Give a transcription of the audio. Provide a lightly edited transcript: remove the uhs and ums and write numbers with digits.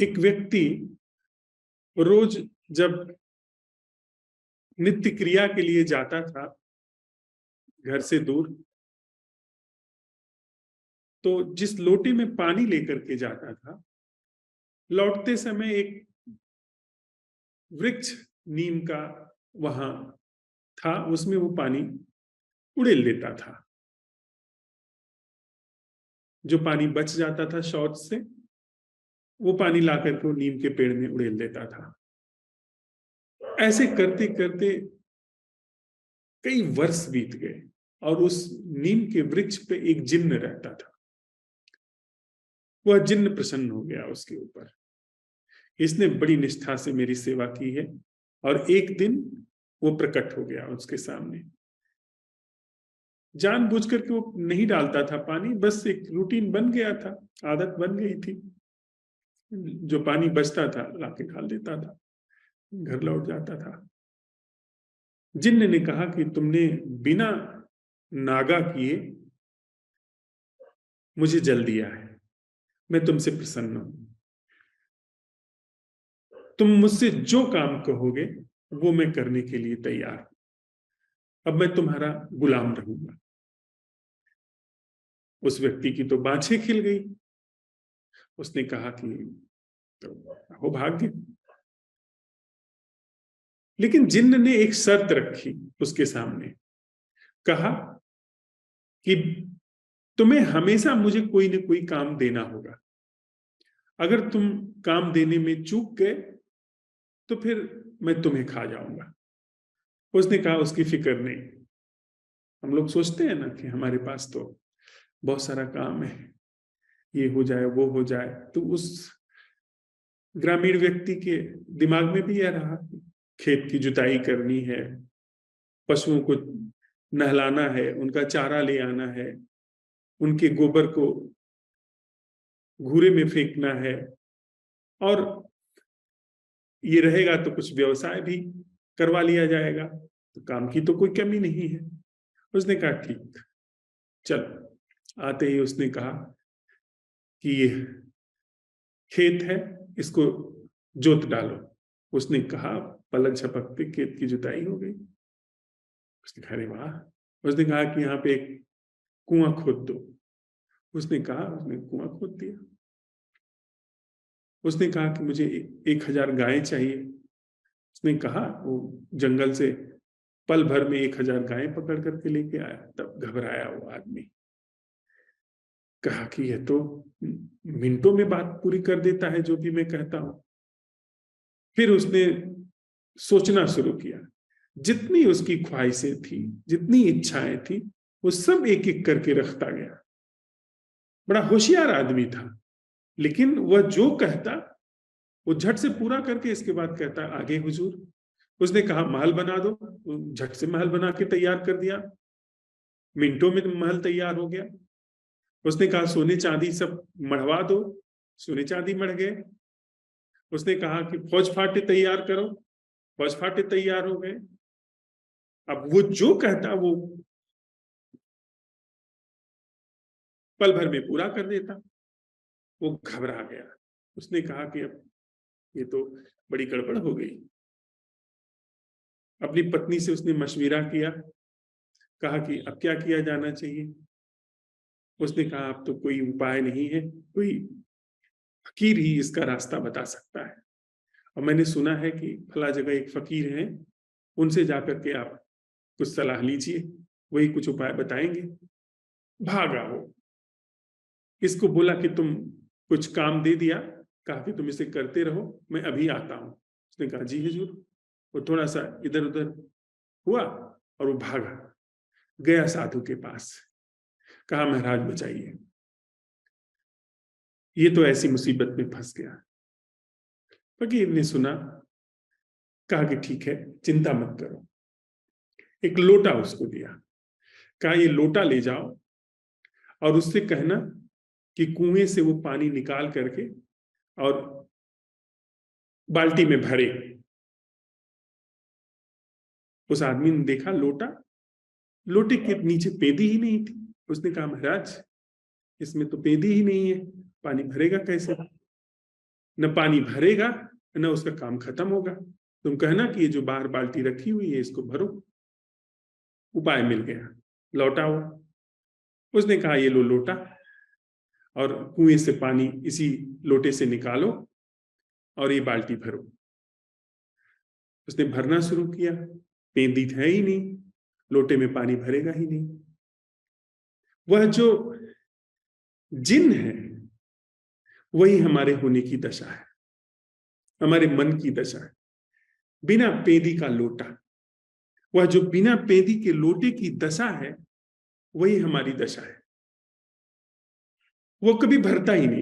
एक व्यक्ति रोज जब नित्य क्रिया के लिए जाता था घर से दूर, तो जिस लोटे में पानी लेकर के जाता था, लौटते समय एक वृक्ष नीम का वहां था, उसमें वो पानी उड़ेल देता था। जो पानी बच जाता था शौच से, वो पानी लाकर के नीम के पेड़ में उड़ेल देता था। ऐसे करते करते कई वर्ष बीत गए और उस नीम के वृक्ष पे एक जिन्न रहता था। वह जिन्न प्रसन्न हो गया उसके ऊपर। इसने बड़ी निष्ठा से मेरी सेवा की है, और एक दिन वो प्रकट हो गया उसके सामने। जानबूझ करके वो नहीं डालता था पानी, बस एक रूटीन बन गया था, आदत बन गई थी। जो पानी बचता था लाके खा लेता था, घर लौट जाता था। जिन्न ने कहा कि तुमने बिना नागा किए मुझे जल दिया है, मैं तुमसे प्रसन्न हूं। तुम मुझसे जो काम कहोगे वो मैं करने के लिए तैयार हूं। अब मैं तुम्हारा गुलाम रहूंगा। उस व्यक्ति की तो बाछें खिल गई। उसने कहा कि तो हो भाग्य। लेकिन जिन्न ने एक शर्त रखी उसके सामने। कहा कि तुम्हें हमेशा मुझे कोई न कोई काम देना होगा। अगर तुम काम देने में चूक गए तो फिर मैं तुम्हें खा जाऊंगा। उसने कहा उसकी फिक्र नहीं। हम लोग सोचते हैं ना कि हमारे पास तो बहुत सारा काम है, ये हो जाए वो हो जाए। तो उस ग्रामीण व्यक्ति के दिमाग में भी यह रहा, खेत की जुताई करनी है, पशुओं को नहलाना है, उनका चारा ले आना है, उनके गोबर को घूरे में फेंकना है, और ये रहेगा तो कुछ व्यवसाय भी करवा लिया जाएगा। तो काम की तो कोई कमी नहीं है। उसने कहा ठीक, चल। आते ही उसने कहा कि ये खेत है, इसको जोत डालो। उसने कहा, पलक झपकते खेत की जुताई हो गई। उसने कहा अरे वाह। उसने कहा कि यहाँ पे एक कुआं खोद दो। उसने कहा, उसने कुआं खोद दिया। उसने कहा कि मुझे 1000 गायें चाहिए। उसने कहा, वो जंगल से पल भर में 1000 गायें पकड़ करके लेके आया। तब घबराया वो आदमी। कहा कि यह तो मिनटों में बात पूरी कर देता है जो भी मैं कहता हूं। फिर उसने सोचना शुरू किया। जितनी उसकी ख्वाहिशें थी, जितनी इच्छाएं थी, वो सब एक एक करके रखता गया। बड़ा होशियार आदमी था। लेकिन वह जो कहता वो झट से पूरा करके इसके बाद कहता आगे हुजूर। उसने कहा महल बना दो। झट से महल बना के तैयार कर दिया। मिनटों में महल तैयार हो गया। उसने कहा सोने चांदी सब मढ़वा दो। सोने चांदी मढ़ गए। उसने कहा कि फौज फाटे तैयार करो। फौज फाटे तैयार हो गए। अब वो जो कहता वो पल भर में पूरा कर देता। वो घबरा गया। उसने कहा कि अब ये तो बड़ी गड़बड़ हो गई। अपनी पत्नी से उसने मशविरा किया। कहा कि अब क्या किया जाना चाहिए। उसने कहा अब तो कोई उपाय नहीं है, कोई फकीर ही इसका रास्ता बता सकता है। और मैंने सुना है कि फला जगह एक फकीर है, उनसे जाकर के आप कुछ सलाह लीजिए, वही कुछ उपाय बताएंगे। भागा हो। इसको बोला कि तुम कुछ काम दे दिया, कहा कि तुम इसे करते रहो, मैं अभी आता हूं। उसने कहा जी हुजूर। वो थोड़ा सा इधर उधर हुआ और वो भागा गया साधु के पास। कहा महाराज बचाइए, ये तो ऐसी मुसीबत में फंस गया। फकीर ने सुना। कहा कि ठीक है, चिंता मत करो। एक लोटा उसको दिया। कहा ये लोटा ले जाओ और उससे कहना कि कुएं से वो पानी निकाल करके और बाल्टी में भरे। उस आदमी ने देखा लोटा, लोटे के नीचे पेदी ही नहीं थी। उसने कहा महाराज इसमें तो पेदी ही नहीं है, पानी भरेगा कैसे। न पानी भरेगा न उसका काम खत्म होगा। तुम कहना कि ये जो बाहर बाल्टी रखी हुई है इसको भरो। उपाय मिल गया, लौटाओ। उसने कहा ये लो लोटा, और कुएं से पानी इसी लोटे से निकालो और ये बाल्टी भरो। उसने भरना शुरू किया, पेंदी है ही नहीं, लोटे में पानी भरेगा ही नहीं। वह जो जिन है वही हमारे होने की दशा है, हमारे मन की दशा है। बिना पेंदी का लोटा, वह जो बिना पेंदी के लोटे की दशा है वही हमारी दशा है। वो कभी भरता ही नहीं।